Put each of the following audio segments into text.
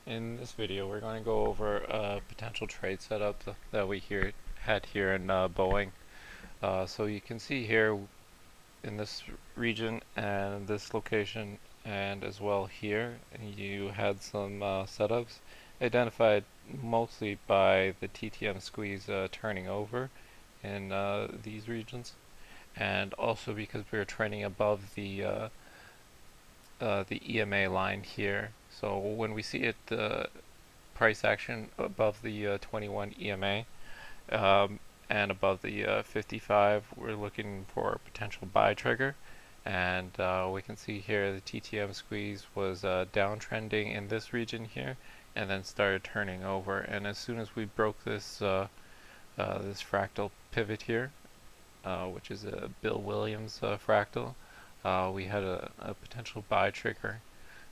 In this video, we're going to go over a potential trade setup that we had here in Boeing. So you can see here in this region and this location, and as well here, you had some setups identified mostly by the TTM squeeze turning over in these regions, and also because we were trending above the EMA line here. So when we see it, price action above the 21 EMA and above the 55, we're looking for a potential buy trigger. And we can see here the TTM squeeze was downtrending in this region here, and then started turning over. And as soon as we broke this this fractal pivot here, which is a Bill Williams fractal, we had a potential buy trigger.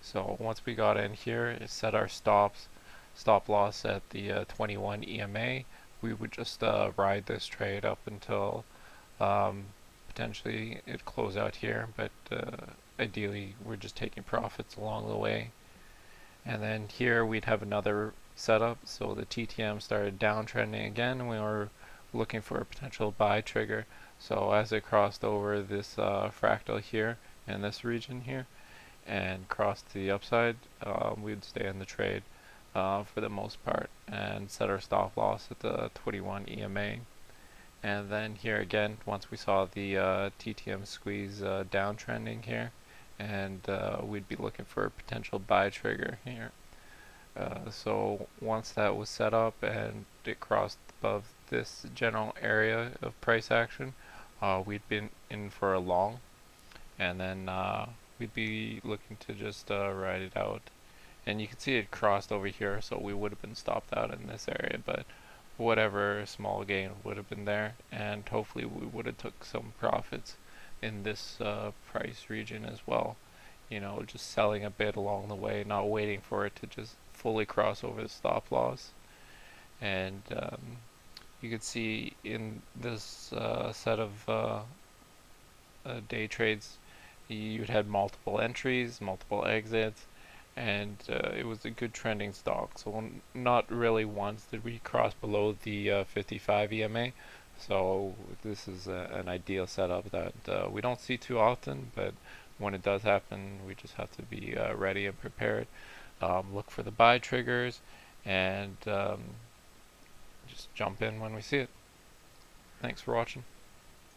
So once we got in here, it set our stop loss at the 21 EMA. We would just ride this trade up until potentially it close out here, but ideally we're just taking profits along the way. And then here we'd have another setup, so the TTM started downtrending again, and we were looking for a potential buy trigger. So as it crossed over this fractal here in this region here and crossed to the upside, we'd stay in the trade for the most part and set our stop loss at the 21 EMA. And then here again, once we saw the TTM squeeze downtrending here, and we'd be looking for a potential buy trigger here. So once that was set up and it crossed above this general area of price action, we'd been in for a long, and then we'd be looking to just ride it out. And you can see it crossed over here, so we would have been stopped out in this area, but whatever small gain would have been there, and hopefully we would have took some profits in this price region as well. You know, just selling a bit along the way, not waiting for it to just fully cross over the stop loss. And you can see in this set of day trades, you'd had multiple entries, multiple exits, and it was a good trending stock. So not really once did we cross below the 55 EMA. So this is an ideal setup that we don't see too often, but when it does happen, we just have to be ready and prepared. Look for the buy triggers, and just jump in when we see it. Thanks for watching.